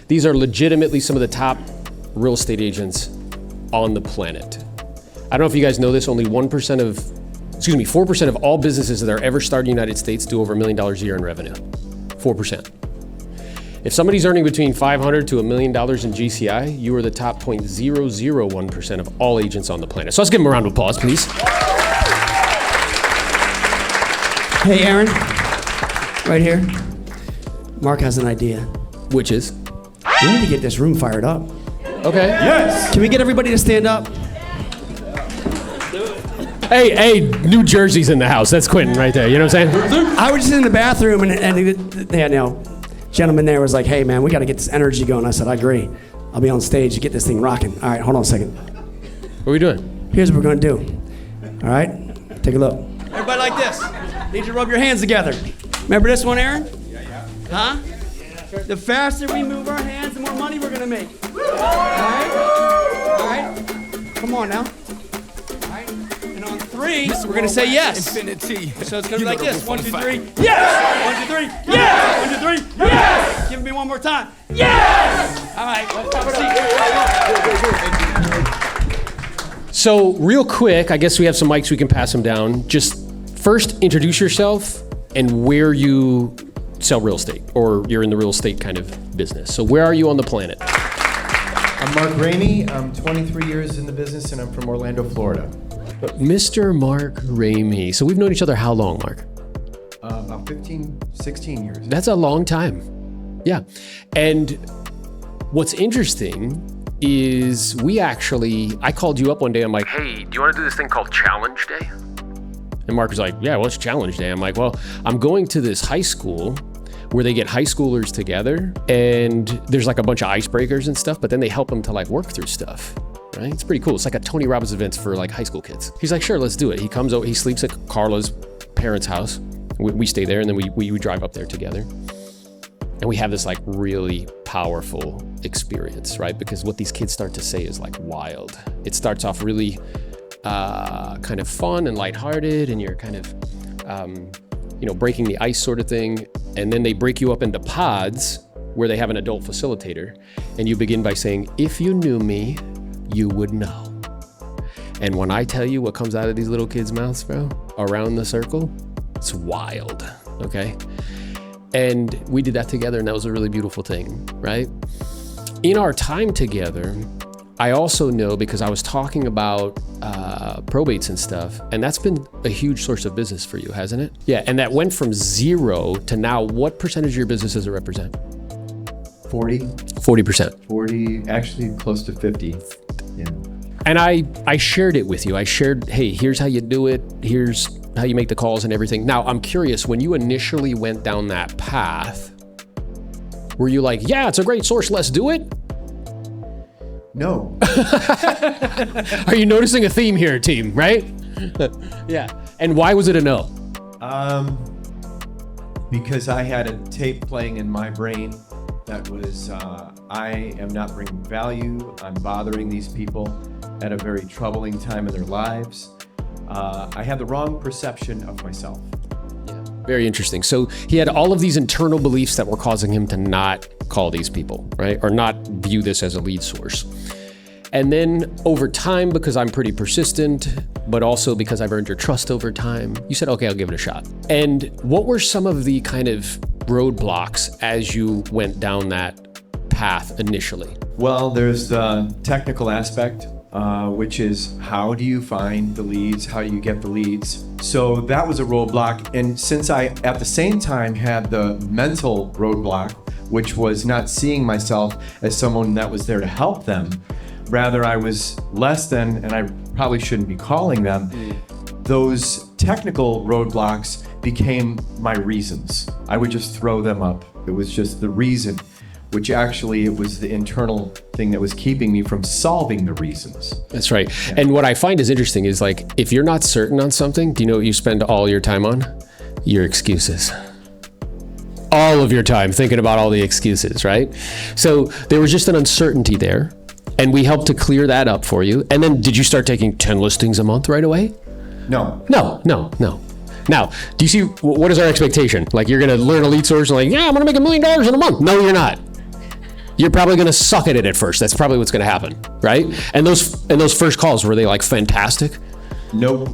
These are legitimately some of the top real estate agents on the planet. I don't know if you guys know this, only 4% of all businesses that are ever started in the United States do over $1 million a year in revenue. 4%. If somebody's earning between $500 to $1 million in GCI, you are the top 0.001% of all agents on the planet. So let's give them a round of applause, please. Hey, Aaron, right here. Mark has an idea. Which is? We need to get this room fired up. Okay. Yes. Can we get everybody to stand up? Hey, New Jersey's in the house. That's Quentin right there. You know what I'm saying? I was just in the bathroom and gentleman there was like, hey man, we got to get this energy going. I said, I agree. I'll be on stage to get this thing rocking. All right, hold on a second. What are we doing? Here's what we're going to do. All right, take a look. Everybody like this. Need you to rub your hands together. Remember this one, Aaron? Yeah. Huh? Yeah. The faster we move our hands, the more money we're going to make. All right? Come on now. All right? And on 3, we're going to say yes. Infinity. So it's going to be like this. 1, 2, 3. Yes! 1, 2, 3. Yes! 1, 2, 3. Yes! Give me one more time. Yes! All right. Let's have a seat. So real quick, I guess we have some mics, we can pass them down. Just first, introduce yourself and where you sell real estate, or you're in the real estate kind of business. So where are you on the planet? I'm Mark Ramey. I'm 23 years in the business, and I'm from Orlando, Florida. Mr. Mark Ramey. So we've known each other how long, Mark? About 15, 16 years. That's a long time. Yeah. And what's interesting is I called you up one day. I'm like, hey, do you want to do this thing called Challenge Day? And Mark was like, yeah, what's Challenge Day? I'm like, well, I'm going to this high school where they get high schoolers together and there's like a bunch of icebreakers and stuff, but then they help them to like work through stuff, right? It's pretty cool. It's like a Tony Robbins event for like high school kids. He's like, sure, let's do it. He comes over, he sleeps at Carla's parents' house. We stay there and then we drive up there together. And we have this like really powerful experience, right? Because what these kids start to say is like wild. It starts off really kind of fun and lighthearted, and you're kind of, breaking the ice sort of thing. And then they break you up into pods where they have an adult facilitator. And you begin by saying, if you knew me, you would know. And when I tell you what comes out of these little kids' mouths, bro, around the circle, it's wild, okay? And we did that together, and that was a really beautiful thing, right? In our time together, I also know, because I was talking about probates and stuff, and that's been a huge source of business for you, hasn't it? Yeah, and that went from 0 to now, what percentage of your business does it represent? 40%. 40, actually close to 50. Yeah. And I shared it with you. I shared, hey, here's how you do it. Here's how you make the calls and everything. Now, I'm curious, when you initially went down that path, were you like, yeah, it's a great source, let's do it? No. Are you noticing a theme here, team, right? Yeah. And why was it a no? Because I had a tape playing in my brain that was, I am not bringing value. I'm bothering these people at a very troubling time in their lives. I had the wrong perception of myself. Yeah. Very interesting. So he had all of these internal beliefs that were causing him to not call these people, right? Or not view this as a lead source. And then over time, because I'm pretty persistent, but also because I've earned your trust over time, you said, okay, I'll give it a shot. And what were some of the kind of roadblocks as you went down that path initially? Well, there's the technical aspect, which is how do you find the leads? How do you get the leads? So that was a roadblock. And since I, at the same time, had the mental roadblock, which was not seeing myself as someone that was there to help them, rather I was less than, and I probably shouldn't be calling them, those technical roadblocks became my reasons. I would just throw them up. It was just the reason, which actually it was the internal thing that was keeping me from solving the reasons. That's right. Yeah. And what I find is interesting is like, if you're not certain on something, do you know what you spend all your time on? Your excuses. All of your time thinking about all the excuses, right? So there was just an uncertainty there, and we helped to clear that up for you. And then did you start taking 10 listings a month right away? No. No. Now, do you see, what is our expectation? Like you're gonna learn a lead source and like, yeah, I'm gonna make $1 million in a month. No, you're not. you're probably going to suck at it at first. That's probably what's going to happen, right? And those first calls, were they like fantastic? Nope.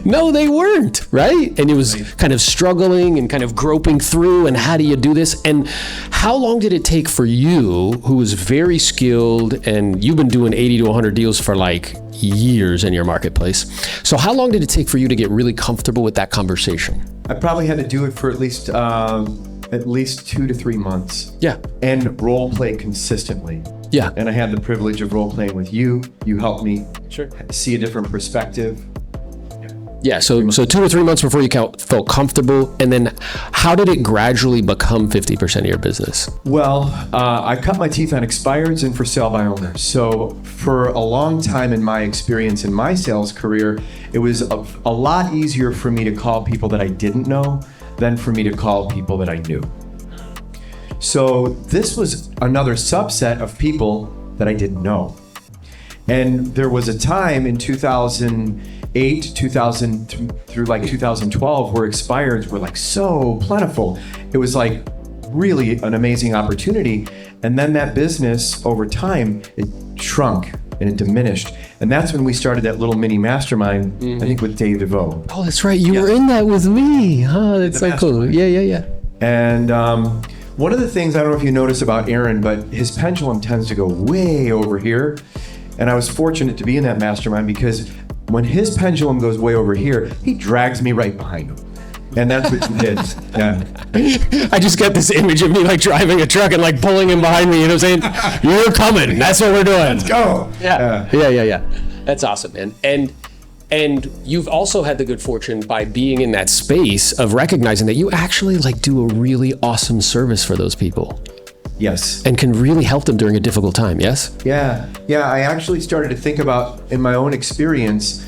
No, they weren't, right? And it was kind of struggling and kind of groping through, and how do you do this? And how long did it take for you, who was very skilled, and you've been doing 80 to 100 deals for like years in your marketplace. So how long did it take for you to get really comfortable with that conversation? I probably had to do it for at least 2 to 3 months. Yeah. And role play consistently. Yeah. And I had the privilege of role playing with you. You helped me see a different perspective. Yeah, so 2 to 3 months before you felt comfortable, and then how did it gradually become 50% of your business? Well, I cut my teeth on expireds and for sale by owners. So for a long time in my experience in my sales career, it was a lot easier for me to call people that I didn't know than for me to call people that I knew. So this was another subset of people that I didn't know. And there was a time in 2008, 2000 through like 2012 where expireds were like so plentiful. It was like really an amazing opportunity. And then that business over time, it shrunk and it diminished. And that's when we started that little mini mastermind, I think with Dave DeVoe. Oh, that's right. You were in that with me. Oh, that's so cool. Yeah. And one of the things, I don't know if you notice about Aaron, but his pendulum tends to go way over here. And I was fortunate to be in that mastermind because when his pendulum goes way over here, he drags me right behind him. And that's what you did. Yeah. I just got this image of me like driving a truck and like pulling him behind me, you know what I'm saying? You're coming. That's what we're doing. Let's go. Yeah. That's awesome, man. And you've also had the good fortune by being in that space of recognizing that you actually like do a really awesome service for those people. Yes. And can really help them during a difficult time, yes? Yeah. I actually started to think about, in my own experience,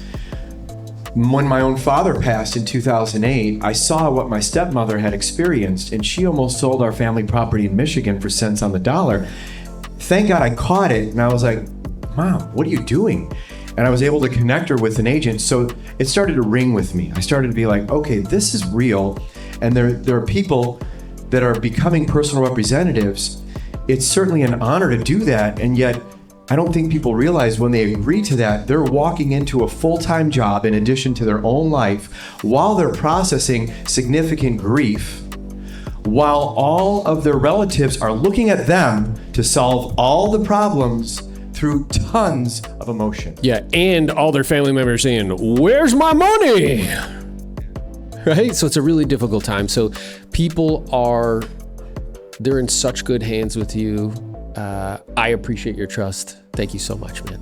when my own father passed in 2008, I saw what my stepmother had experienced, and she almost sold our family property in Michigan for cents on the dollar. Thank God I caught it, and I was like, Mom, what are you doing? And I was able to connect her with an agent, so it started to ring with me. I started to be like, okay, this is real, and there are people that are becoming personal representatives. It's certainly an honor to do that, and yet I don't think people realize when they agree to that, they're walking into a full-time job in addition to their own life while they're processing significant grief, while all of their relatives are looking at them to solve all the problems through tons of emotion. Yeah, and all their family members saying, "Where's my money?" Right? So it's a really difficult time. So people they're in such good hands with you. I appreciate your trust. Thank you so much, man.